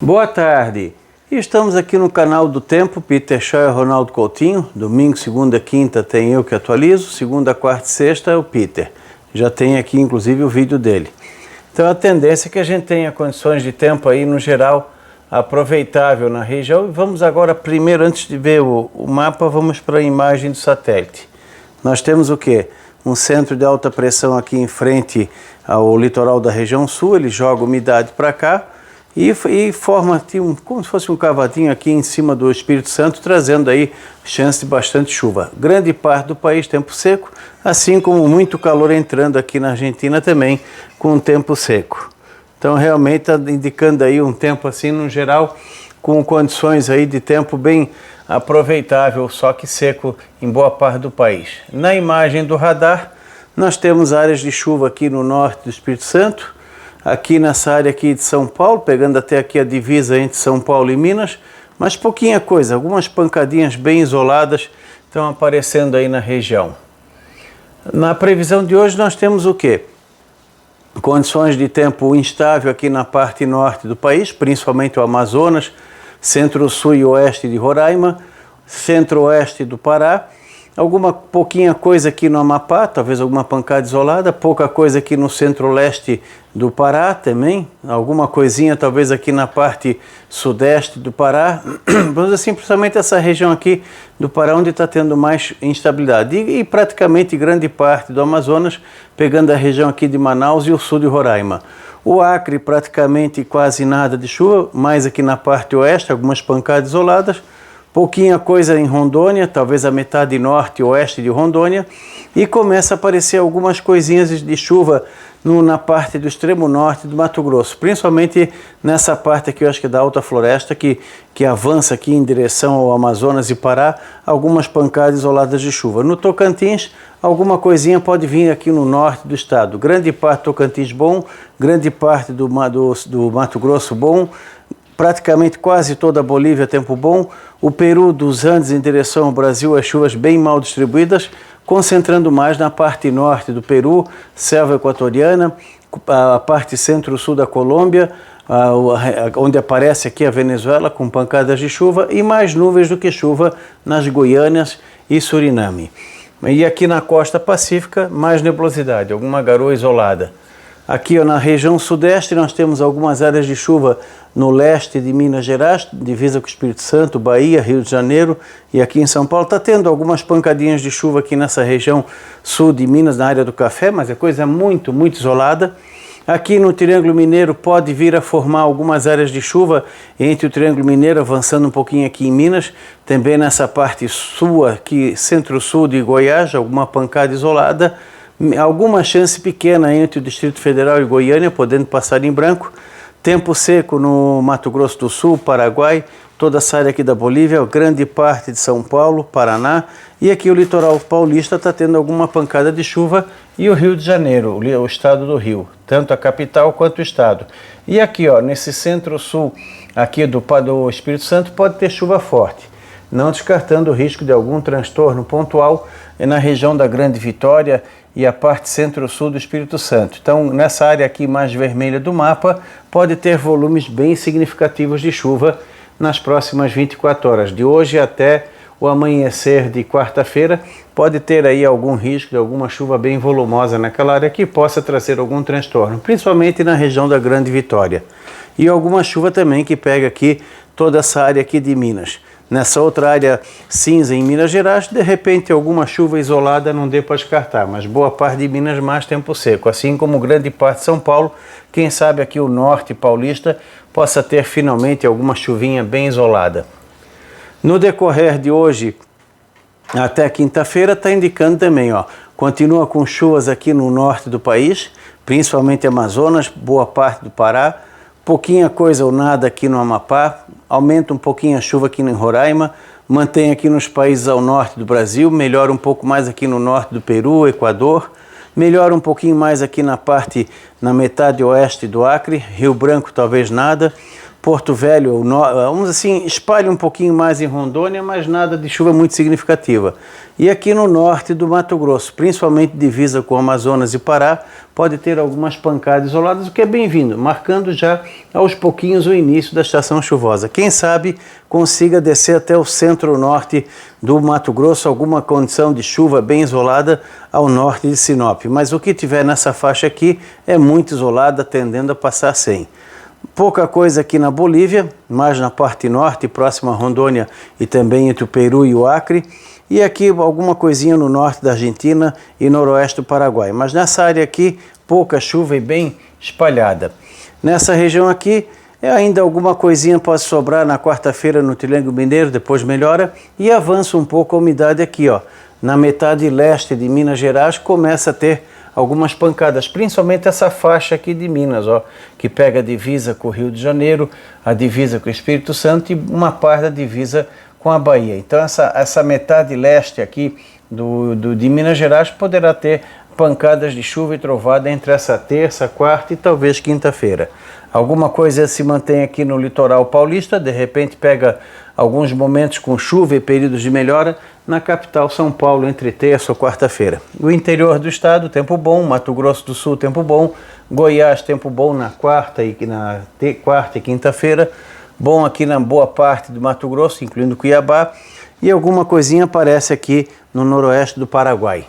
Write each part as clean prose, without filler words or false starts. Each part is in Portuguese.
Boa tarde, estamos aqui no canal do Tempo, Peter Shaw e Ronaldo Coutinho. Domingo, segunda, quinta tem eu que atualizo, segunda, quarta e sexta é o Peter. Já tem aqui inclusive o vídeo dele. Então a tendência é que a gente tenha condições de tempo aí no geral aproveitável na região. E vamos agora primeiro, antes de ver o mapa, vamos para a imagem do satélite. Nós temos o que? Um centro de alta pressão aqui em frente ao litoral da região sul, ele joga umidade para cá. E forma como se fosse um cavadinho aqui em cima do Espírito Santo, trazendo aí chance de bastante chuva. Grande parte do país tempo seco, assim como muito calor entrando aqui na Argentina também com tempo seco. Então realmente está indicando aí um tempo assim no geral, com condições aí de tempo bem aproveitável, só que seco em boa parte do país. Na imagem do radar, nós temos áreas de chuva aqui no norte do Espírito Santo, aqui nessa área aqui de São Paulo, pegando até aqui a divisa entre São Paulo e Minas, mas pouquinha coisa, algumas pancadinhas bem isoladas estão aparecendo aí na região. Na previsão de hoje nós temos o quê? Condições de tempo instável aqui na parte norte do país, principalmente o Amazonas, centro-sul e oeste de Roraima, centro-oeste do Pará, alguma pouquinha coisa aqui no Amapá, talvez alguma pancada isolada, pouca coisa aqui no centro-leste do Pará também, alguma coisinha talvez aqui na parte sudeste do Pará, vamos assim, principalmente essa região aqui do Pará onde está tendo mais instabilidade e praticamente grande parte do Amazonas, pegando a região aqui de Manaus e o sul de Roraima. O Acre praticamente quase nada de chuva, mais aqui na parte oeste, algumas pancadas isoladas, pouquinha coisa em Rondônia, talvez a metade norte e oeste de Rondônia, e começa a aparecer algumas coisinhas de chuva na parte do extremo norte do Mato Grosso, principalmente nessa parte aqui, eu acho que é da Alta Floresta, que avança aqui em direção ao Amazonas e Pará, algumas pancadas isoladas de chuva. No Tocantins, alguma coisinha pode vir aqui no norte do estado. Grande parte do Tocantins bom, grande parte do Mato Grosso bom, praticamente quase toda a Bolívia tempo bom, o Peru dos Andes em direção ao Brasil, as chuvas bem mal distribuídas, concentrando mais na parte norte do Peru, selva equatoriana, a parte centro-sul da Colômbia, onde aparece aqui a Venezuela com pancadas de chuva e mais nuvens do que chuva nas Guianas e Suriname. E aqui na costa pacífica, mais nebulosidade, alguma garoa isolada. Aqui na região sudeste nós temos algumas áreas de chuva no leste de Minas Gerais, divisa com o Espírito Santo, Bahia, Rio de Janeiro e aqui em São Paulo. Está tendo algumas pancadinhas de chuva aqui nessa região sul de Minas, na área do café, mas é coisa muito isolada. Aqui no Triângulo Mineiro pode vir a formar algumas áreas de chuva entre o Triângulo Mineiro, avançando um pouquinho aqui em Minas, também nessa parte sul, aqui centro-sul de Goiás, alguma pancada isolada. Alguma chance pequena entre o Distrito Federal e Goiânia, podendo passar em branco. Tempo seco no Mato Grosso do Sul, Paraguai, toda essa área aqui da Bolívia, grande parte de São Paulo, Paraná. E aqui o litoral paulista está tendo alguma pancada de chuva e o Rio de Janeiro, o estado do Rio, tanto a capital quanto o estado. E aqui, ó, nesse centro-sul aqui do Espírito Santo pode ter chuva forte, não descartando o risco de algum transtorno pontual na região da Grande Vitória e a parte centro-sul do Espírito Santo. Então, nessa área aqui mais vermelha do mapa, pode ter volumes bem significativos de chuva nas próximas 24 horas. De hoje até o amanhecer de quarta-feira, pode ter aí algum risco de alguma chuva bem volumosa naquela área que possa trazer algum transtorno, principalmente na região da Grande Vitória. E alguma chuva também que pega aqui toda essa área aqui de Minas. Nessa outra área cinza em Minas Gerais, de repente alguma chuva isolada não dê para descartar, mas boa parte de Minas mais tempo seco, assim como grande parte de São Paulo, quem sabe aqui o norte paulista possa ter finalmente alguma chuvinha bem isolada. No decorrer de hoje até quinta-feira está indicando também, ó, continua com chuvas aqui no norte do país, principalmente Amazonas, boa parte do Pará, pouquinha coisa ou nada aqui no Amapá, aumenta um pouquinho a chuva aqui em Roraima, mantém aqui nos países ao norte do Brasil, melhora um pouco mais aqui no norte do Peru, Equador, melhora um pouquinho mais aqui na metade oeste do Acre, Rio Branco talvez nada, Porto Velho, vamos assim, espalha um pouquinho mais em Rondônia, mas nada de chuva muito significativa. E aqui no norte do Mato Grosso, principalmente divisa com Amazonas e Pará, pode ter algumas pancadas isoladas, o que é bem-vindo, marcando já aos pouquinhos o início da estação chuvosa. Quem sabe consiga descer até o centro-norte do Mato Grosso, alguma condição de chuva bem isolada ao norte de Sinop. Mas o que tiver nessa faixa aqui é muito isolada, tendendo a passar sem. Pouca coisa aqui na Bolívia, mais na parte norte, próxima a Rondônia e também entre o Peru e o Acre. E aqui alguma coisinha no norte da Argentina e noroeste do Paraguai. Mas nessa área aqui, pouca chuva e bem espalhada. Nessa região aqui, ainda alguma coisinha pode sobrar na quarta-feira no Triângulo Mineiro, depois melhora. E avança um pouco a umidade aqui, ó. Na metade leste de Minas Gerais começa a ter algumas pancadas, principalmente essa faixa aqui de Minas, ó, que pega a divisa com o Rio de Janeiro, a divisa com o Espírito Santo e uma parte da divisa com a Bahia. Então essa metade leste aqui de Minas Gerais poderá ter pancadas de chuva e trovada entre essa terça, quarta e talvez quinta-feira. Alguma coisa se mantém aqui no litoral paulista, de repente pega alguns momentos com chuva e períodos de melhora na capital São Paulo entre terça ou quarta-feira. O interior do estado, tempo bom, Mato Grosso do Sul, tempo bom, Goiás, tempo bom na quarta e quinta-feira, bom aqui na boa parte do Mato Grosso, incluindo Cuiabá, e alguma coisinha aparece aqui no noroeste do Paraguai.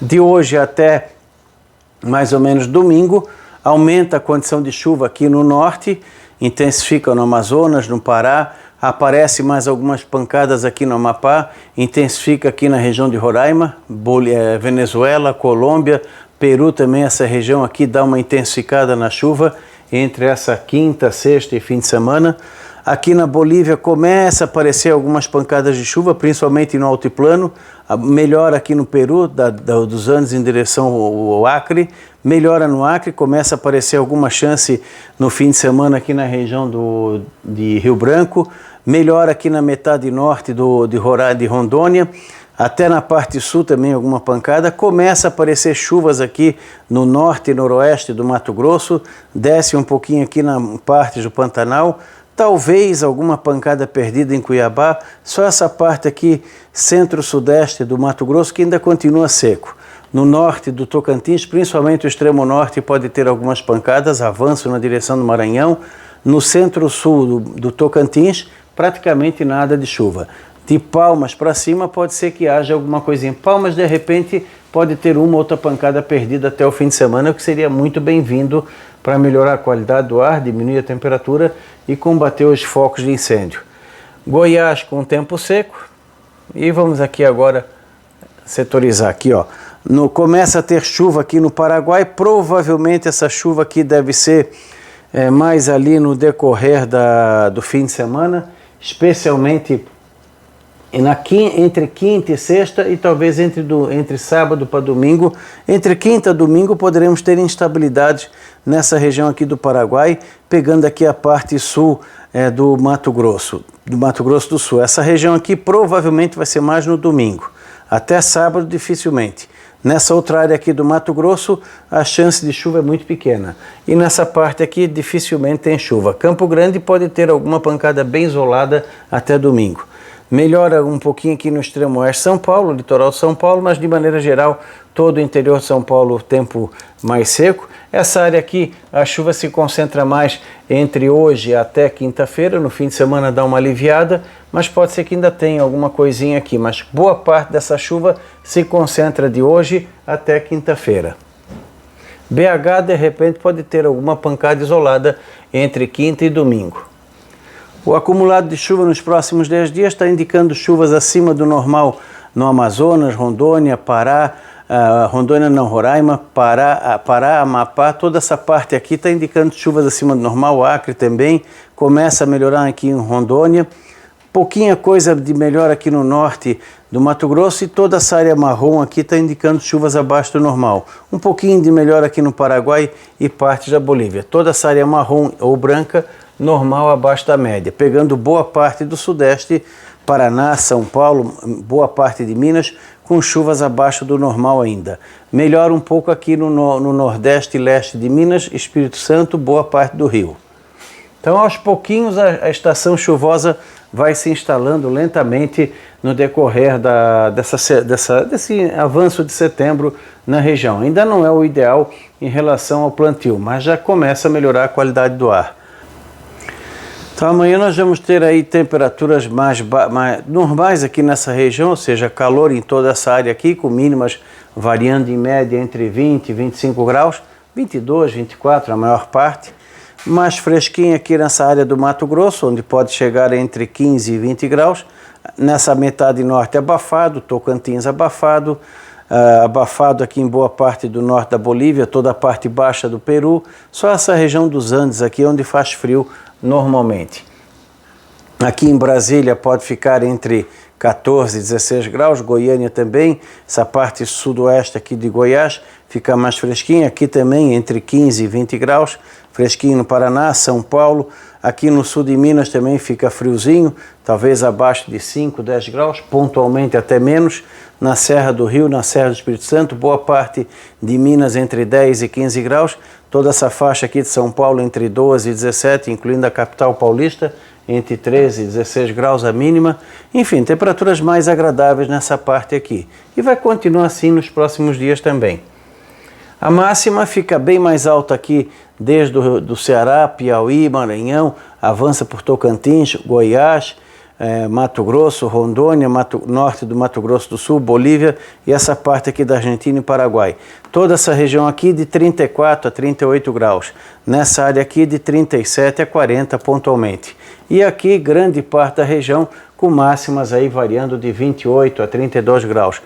De hoje até mais ou menos domingo, aumenta a condição de chuva aqui no norte, intensifica no Amazonas, no Pará, aparece mais algumas pancadas aqui no Amapá, intensifica aqui na região de Roraima, Venezuela, Colômbia, Peru também, essa região aqui dá uma intensificada na chuva entre essa quinta, sexta e fim de semana. Aqui na Bolívia começa a aparecer algumas pancadas de chuva, principalmente no altiplano, melhora aqui no Peru, dos Andes em direção ao Acre, melhora no Acre, começa a aparecer alguma chance no fim de semana aqui na região de Rio Branco, melhora aqui na metade norte de Rondônia, até na parte sul também alguma pancada, começa a aparecer chuvas aqui no norte e noroeste do Mato Grosso, desce um pouquinho aqui na parte do Pantanal, talvez alguma pancada perdida em Cuiabá, só essa parte aqui centro-sudeste do Mato Grosso que ainda continua seco. No norte do Tocantins, principalmente o extremo norte, pode ter algumas pancadas, avanço na direção do Maranhão. No centro-sul do Tocantins, praticamente nada de chuva. De Palmas para cima pode ser que haja alguma coisinha. Palmas, de repente, pode ter uma ou outra pancada perdida até o fim de semana, o que seria muito bem-vindo para melhorar a qualidade do ar, diminuir a temperatura e combater os focos de incêndio. Goiás com tempo seco. E vamos aqui agora setorizar aqui, ó. Começa a ter chuva aqui no Paraguai, provavelmente essa chuva aqui deve ser mais ali no decorrer do fim de semana, especialmente entre quinta e sexta e talvez entre sábado para domingo. Entre quinta e domingo poderemos ter instabilidade nessa região aqui do Paraguai, pegando aqui a parte sul do Mato Grosso do Sul. Essa região aqui provavelmente vai ser mais no domingo, até sábado dificilmente. Nessa outra área aqui do Mato Grosso, a chance de chuva é muito pequena. E nessa parte aqui, dificilmente tem chuva. Campo Grande pode ter alguma pancada bem isolada até domingo. Melhora um pouquinho aqui no extremo oeste de São Paulo, litoral de São Paulo, mas de maneira geral, todo o interior de São Paulo, tempo mais seco. Essa área aqui, a chuva se concentra mais entre hoje até quinta-feira, no fim de semana dá uma aliviada, mas pode ser que ainda tenha alguma coisinha aqui, mas boa parte dessa chuva se concentra de hoje até quinta-feira. BH, de repente, pode ter alguma pancada isolada entre quinta e domingo. O acumulado de chuva nos próximos 10 dias está indicando chuvas acima do normal no Amazonas, Rondônia, Pará, Roraima, Pará, Amapá, toda essa parte aqui está indicando chuvas acima do normal, Acre também, começa a melhorar aqui em Rondônia, pouquinha coisa de melhor aqui no norte do Mato Grosso e toda essa área marrom aqui está indicando chuvas abaixo do normal. Um pouquinho de melhor aqui no Paraguai e parte da Bolívia. Toda essa área marrom ou branca, normal abaixo da média, pegando boa parte do sudeste, Paraná, São Paulo, boa parte de Minas, com chuvas abaixo do normal ainda. Melhora um pouco aqui no nordeste e leste de Minas, Espírito Santo, boa parte do Rio. Então, aos pouquinhos, a estação chuvosa vai se instalando lentamente no decorrer desse avanço de setembro na região. Ainda não é o ideal em relação ao plantio, mas já começa a melhorar a qualidade do ar. Então amanhã nós vamos ter aí temperaturas mais normais aqui nessa região, ou seja, calor em toda essa área aqui, com mínimas variando em média entre 20 e 25 graus, 22, 24 a maior parte. Mais fresquinho aqui nessa área do Mato Grosso, onde pode chegar entre 15 e 20 graus. Nessa metade norte abafado, Tocantins abafado, abafado aqui em boa parte do norte da Bolívia, toda a parte baixa do Peru, só essa região dos Andes aqui onde faz frio normalmente. Aqui em Brasília pode ficar entre 14 e 16 graus, Goiânia também, essa parte sudoeste aqui de Goiás fica mais fresquinha, aqui também entre 15 e 20 graus, fresquinho no Paraná, São Paulo, aqui no sul de Minas também fica friozinho, talvez abaixo de 5, 10 graus, pontualmente até menos, na Serra do Rio, na Serra do Espírito Santo, boa parte de Minas entre 10 e 15 graus, toda essa faixa aqui de São Paulo entre 12 e 17, incluindo a capital paulista, entre 13 e 16 graus a mínima, enfim, temperaturas mais agradáveis nessa parte aqui. E vai continuar assim nos próximos dias também. A máxima fica bem mais alta aqui, desde do Ceará, Piauí, Maranhão, avança por Tocantins, Goiás, Mato Grosso, Rondônia, norte do Mato Grosso do Sul, Bolívia e essa parte aqui da Argentina e Paraguai. Toda essa região aqui de 34 a 38 graus. Nessa área aqui de 37 a 40 pontualmente. E aqui grande parte da região com máximas aí variando de 28 a 32 graus.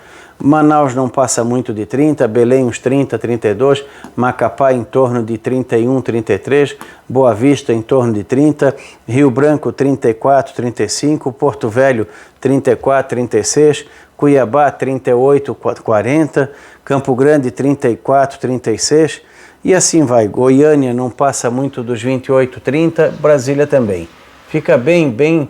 Manaus não passa muito de 30, Belém uns 30, 32, Macapá em torno de 31, 33, Boa Vista em torno de 30, Rio Branco 34, 35, Porto Velho 34, 36, Cuiabá 38, 40, Campo Grande 34, 36 e assim vai. Goiânia não passa muito dos 28, 30, Brasília também. Fica bem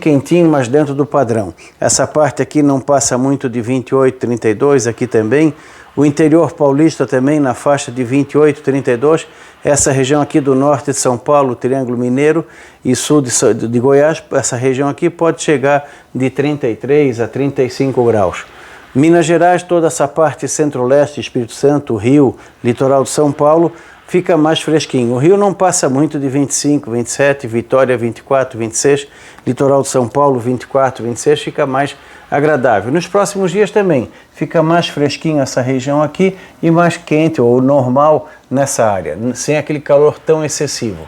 quentinho, mas dentro do padrão. Essa parte aqui não passa muito de 28, 32, aqui também. O interior paulista também na faixa de 28, 32. Essa região aqui do norte de São Paulo, Triângulo Mineiro e sul de Goiás, essa região aqui pode chegar de 33 a 35 graus. Minas Gerais, toda essa parte centro-leste, Espírito Santo, Rio, litoral de São Paulo, fica mais fresquinho. O Rio não passa muito de 25, 27, Vitória 24, 26, litoral de São Paulo 24, 26, fica mais agradável. Nos próximos dias também fica mais fresquinho essa região aqui e mais quente ou normal nessa área, sem aquele calor tão excessivo.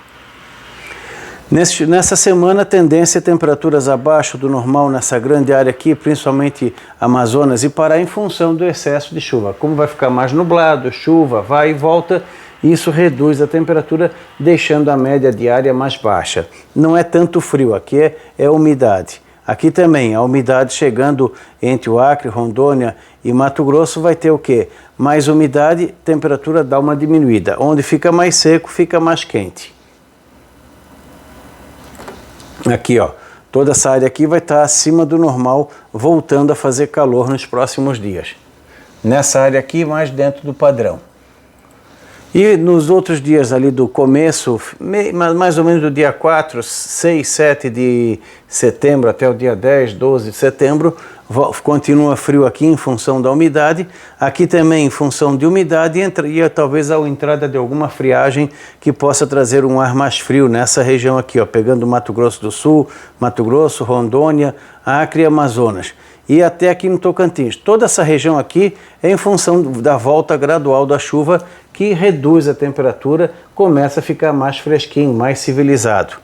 Nessa semana, tendência a temperaturas abaixo do normal nessa grande área aqui, principalmente Amazonas e Pará, em função do excesso de chuva. Como vai ficar mais nublado, chuva, vai e volta, isso reduz a temperatura, deixando a média diária mais baixa. Não é tanto frio, aqui é umidade. Aqui também, a umidade chegando entre o Acre, Rondônia e Mato Grosso vai ter o quê? Mais umidade, temperatura dá uma diminuída. Onde fica mais seco, fica mais quente. Aqui, ó, toda essa área aqui vai estar acima do normal, voltando a fazer calor nos próximos dias. Nessa área aqui, mais dentro do padrão. E nos outros dias ali do começo, mais ou menos do dia 4, 6, 7 de setembro até o dia 10, 12 de setembro, continua frio aqui em função da umidade. Aqui também em função de umidade entraria talvez a entrada de alguma friagem que possa trazer um ar mais frio nessa região aqui, ó, pegando Mato Grosso do Sul, Mato Grosso, Rondônia, Acre e Amazonas. E até aqui no Tocantins. Toda essa região aqui é em função da volta gradual da chuva que reduz a temperatura, começa a ficar mais fresquinho, mais civilizado.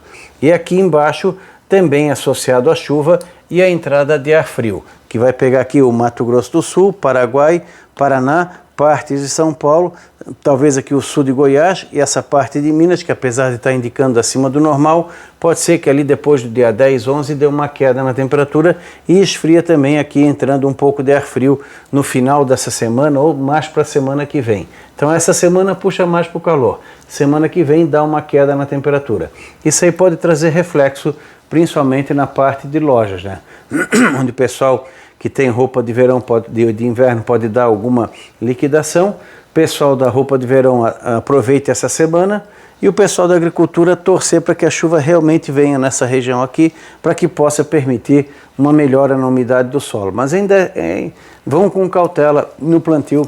E aqui embaixo também associado à chuva e a entrada de ar frio, que vai pegar aqui o Mato Grosso do Sul, Paraguai, Paraná, partes de São Paulo, talvez aqui o sul de Goiás e essa parte de Minas, que apesar de estar indicando acima do normal, pode ser que ali depois do dia 10, 11 dê uma queda na temperatura e esfria também aqui, entrando um pouco de ar frio no final dessa semana ou mais para a semana que vem. Então essa semana puxa mais para o calor, semana que vem dá uma queda na temperatura. Isso aí pode trazer reflexo, principalmente na parte de lojas, né? Onde o pessoal que tem roupa de verão, de inverno, pode dar alguma liquidação. Pessoal da roupa de verão, aproveite essa semana. E o pessoal da agricultura torcer para que a chuva realmente venha nessa região aqui, para que possa permitir uma melhora na umidade do solo. Mas ainda vão com cautela no plantio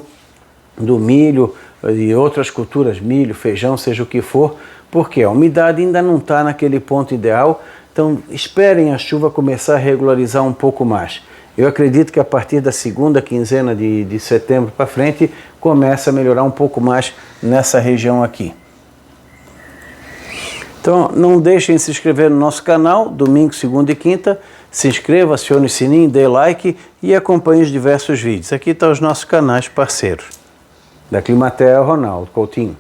do milho e outras culturas, milho, feijão, seja o que for, porque a umidade ainda não está naquele ponto ideal, então esperem a chuva começar a regularizar um pouco mais. Eu acredito que a partir da segunda quinzena de setembro para frente, começa a melhorar um pouco mais nessa região aqui. Então não deixem de se inscrever no nosso canal, domingo, segunda e quinta. Se inscreva, acione o sininho, dê like e acompanhe os diversos vídeos. Aqui estão os nossos canais parceiros. Da Climatea, Ronaldo Coutinho.